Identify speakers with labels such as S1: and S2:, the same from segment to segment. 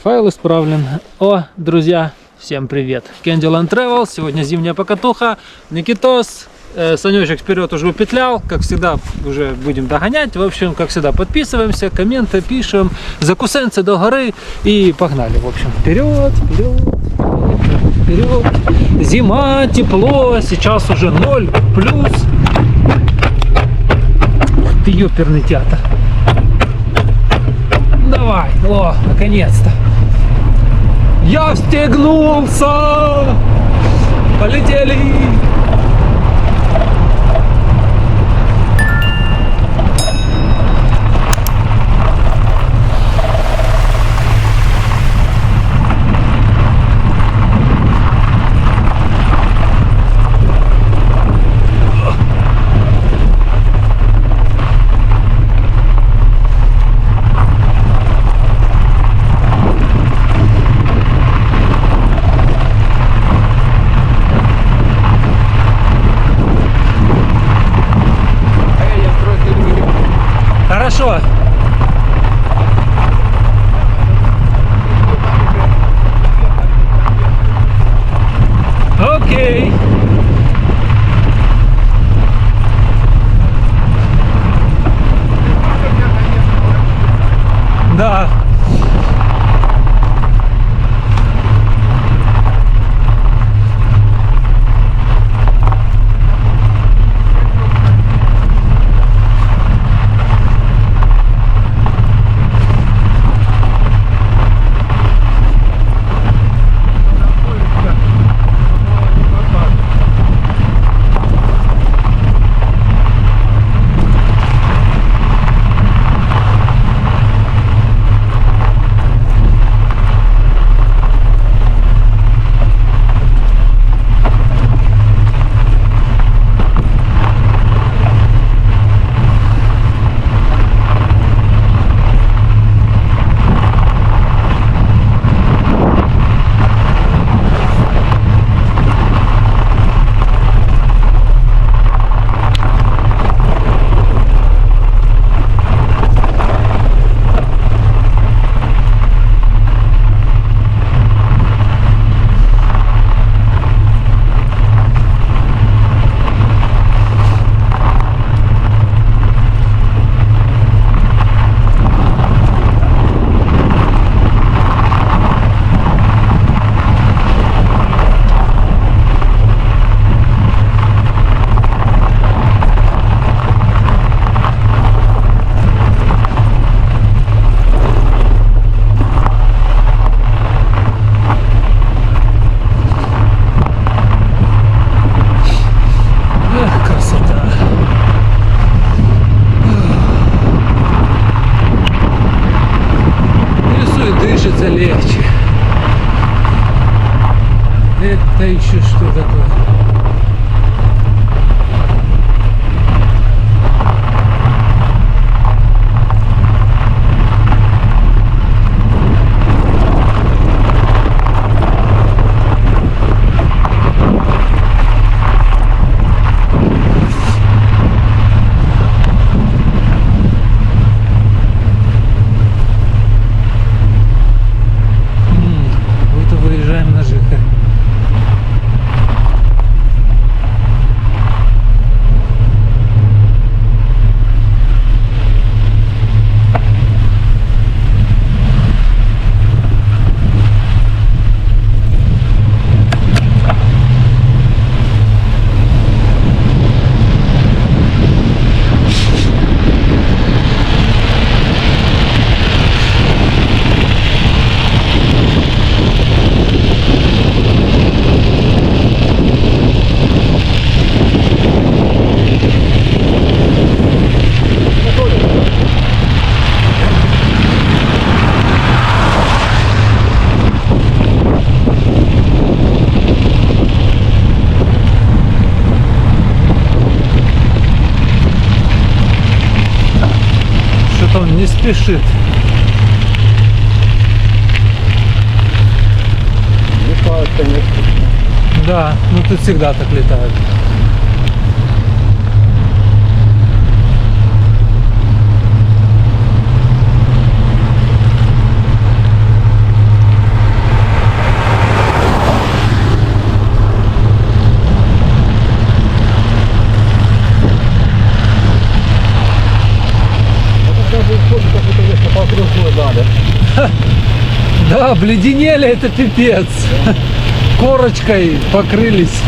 S1: файл исправлен. О, друзья, всем привет. Candyland Travel. Сегодня зимняя покатуха. Никитос. Санечек вперед уже упетлял. Как всегда, уже будем догонять. В общем, как всегда, подписываемся, комменты пишем. Закусенцы до горы. И погнали. В общем, вперед, вперед, вперед. Зима, тепло. Сейчас уже 0 плюс. Ты ёперный театр. Давай, о, наконец-то. Я встегнулся. Полетели. Хорошо. Окей. Да. Дышится легче. Это еще что такое? Он не спешит.
S2: Летает, конечно.
S1: Да, ну тут всегда так летают. Да, обледенели, это пипец. Корочкой покрылись.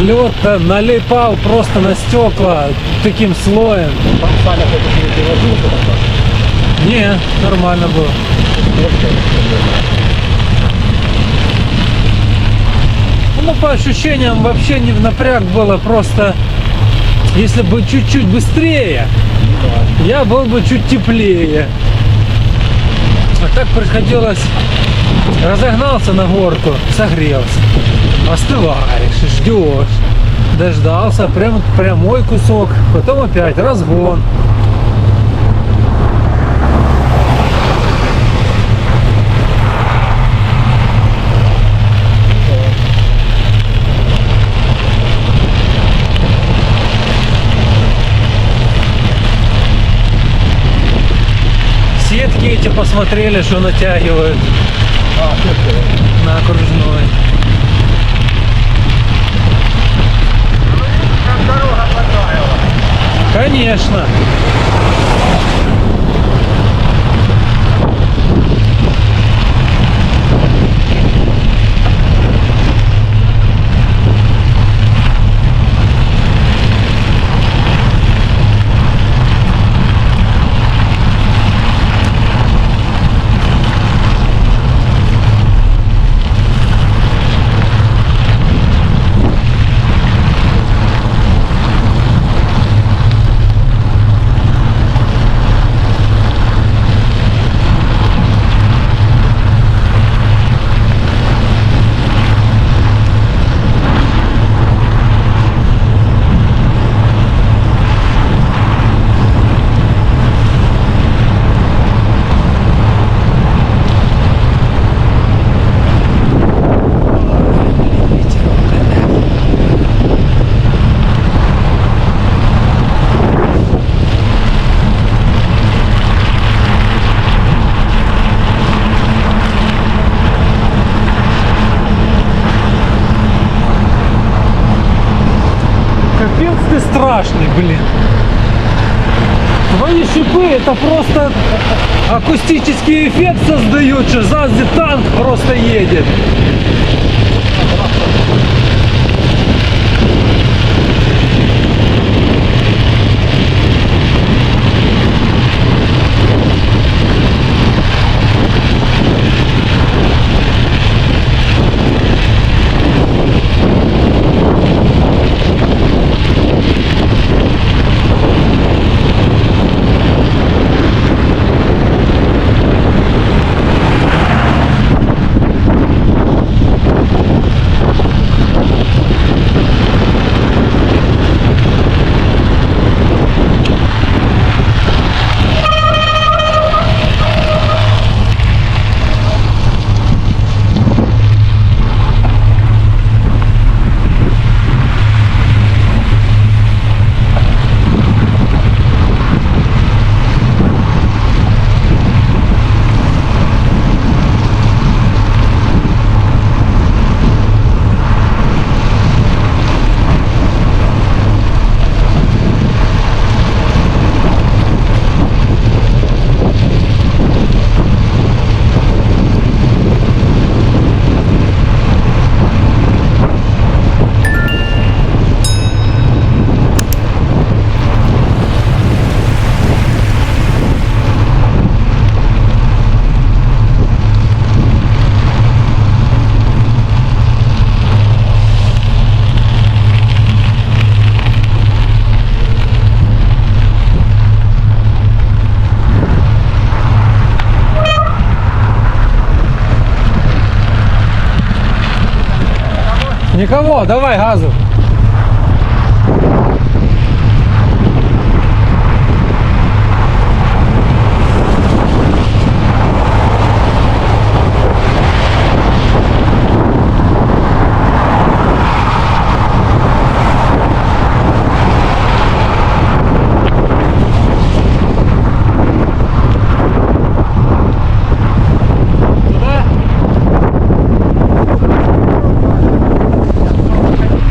S1: Лед налипал просто на стекла таким слоем.
S2: Там Саня хоть не перевозился тогда.
S1: Не, нормально было. Ну, по ощущениям вообще не в напряг было, просто если бы чуть-чуть быстрее, я был бы чуть теплее. А так приходилось, разогнался на горку, согрелся, остываешь, ждешь, дождался, прям прямой кусок, потом опять разгон. Сетки эти посмотрели, что натягивают на окружной.
S2: Как дорога понравилась.
S1: Конечно. Капец ты страшный, блин. Твои шипы это просто акустический эффект создают, что сзади танк просто едет. Никого, давай газу.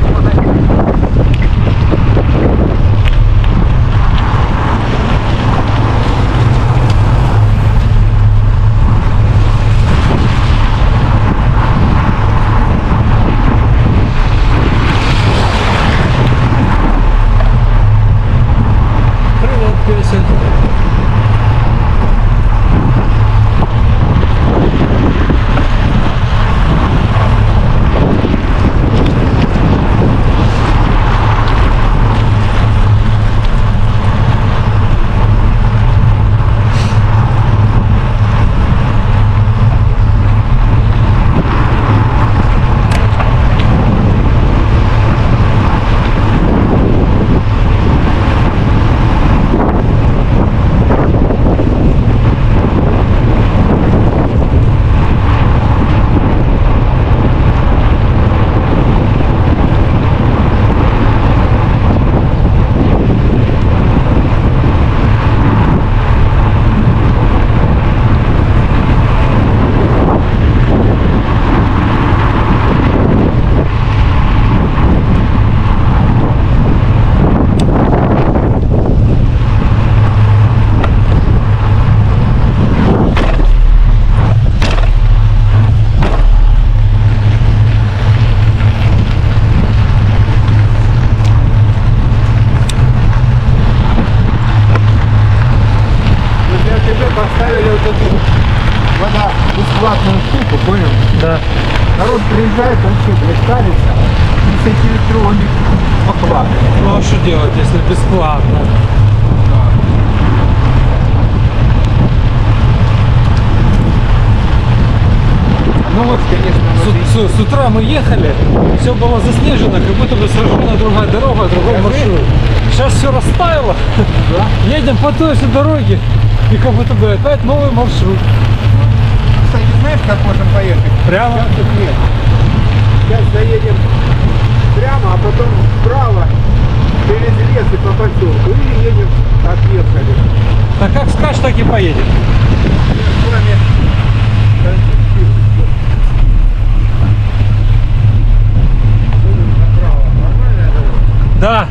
S2: Вот понял?
S1: Да.
S2: Народ приезжает, вообще, блядь, парится. И с этими электронами охватывает.
S1: Ну а что делать, если бесплатно?
S2: Ну вот, конечно,
S1: С утра мы ехали, все было заснежено, как будто бы совершенно другая дорога, другой маршрут. Сейчас все растаяло,
S2: да.
S1: едем по той же дороге, и как будто бы опять новый маршрут.
S2: Кстати, знаешь, как можем поехать?
S1: Прямо?
S2: Сейчас тут нет. Сейчас заедем прямо, а потом вправо через лес и по поселку. Или едем, отъехали.
S1: Так как скажешь, так и поедем.
S2: С вами консультируем. Направо. Нормальная дорога?
S1: Да.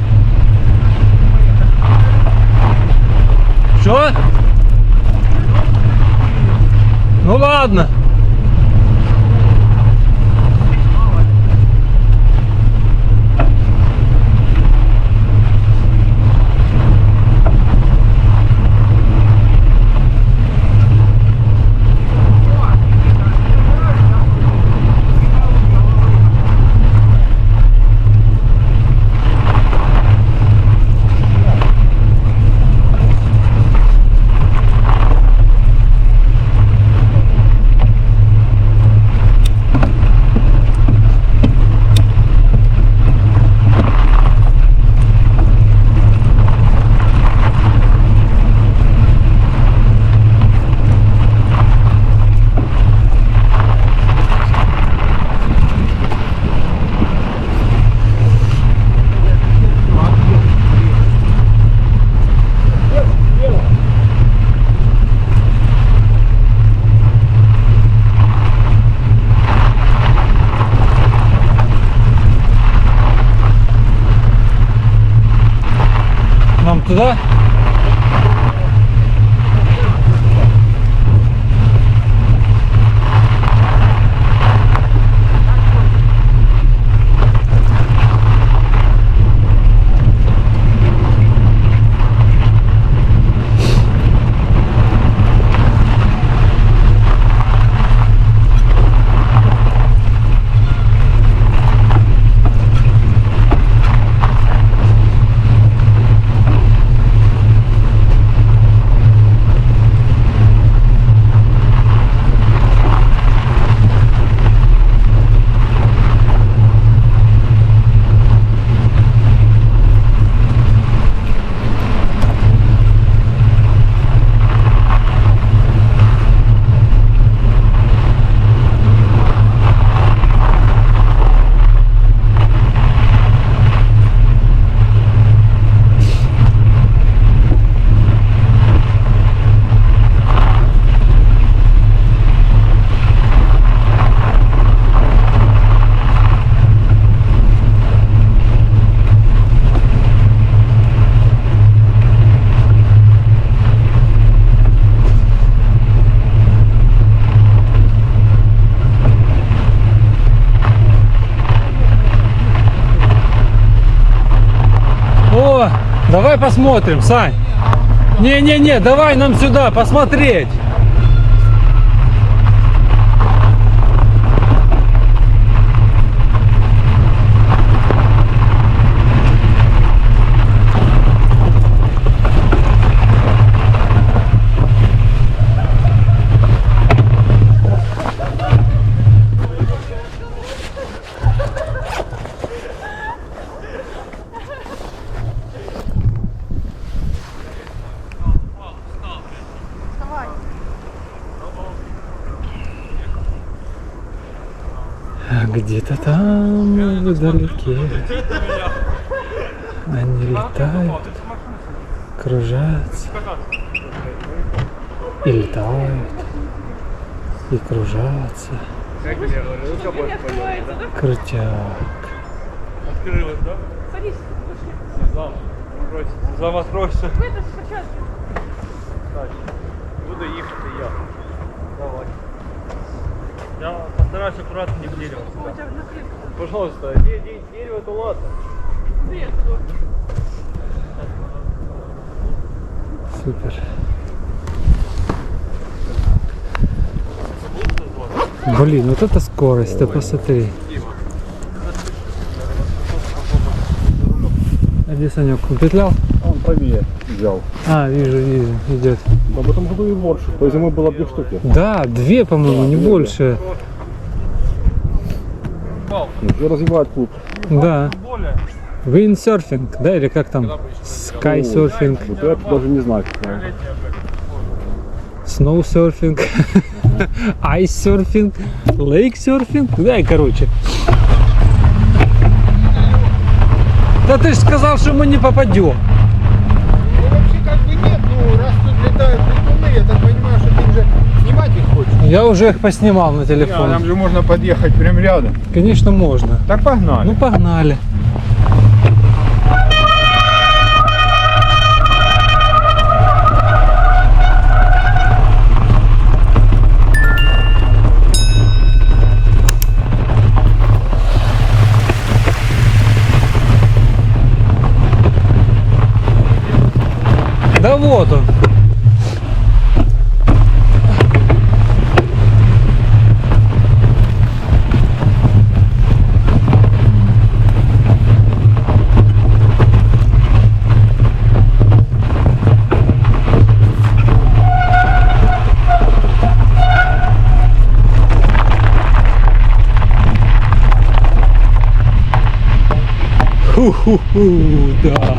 S1: Что? Ну ладно. Нам туда? О, давай посмотрим, Сань. Не-не-не, давай нам сюда посмотреть. Где-то там вдалеке они летают, кружатся и летают, и кружатся, крутяк.
S3: Открылась, да?
S4: Садись,
S3: Зам откройся.
S4: вы это сейчас.
S3: Так, буду ехать и я. Давай. Я постараюсь аккуратно не в дерево.
S4: У тебя наклейка.
S3: Пожалуйста, дерево то ладно.
S4: Привет.
S1: Супер. Блин, вот это скорость, ты посмотри. А где Санек? Он петлял?
S5: Он правее взял.
S1: А, вижу, идет.
S5: Но в этом году и больше. Той зимой было 2 штуки.
S1: Да, 2, по-моему, не больше.
S5: Уже развивает клуб.
S1: Да.
S3: Более.
S1: Виндсерфинг, да, или как там? Скайсерфинг,
S5: Вот это даже не знаю. Как
S1: сноусерфинг, айссерфинг, лейксерфинг. Да, и короче. Да ты же сказал, что мы не попадем.
S2: Ну вообще как бы нет, ну раз тут летают летуны, я так понимаю, что ты уже снимать их хочешь.
S1: Я уже их поснимал на телефон.
S2: Нам же можно подъехать прям рядом.
S1: Конечно, можно.
S2: Так погнали.
S1: Ну, погнали. Да вот он. Ху-ху-ху, да.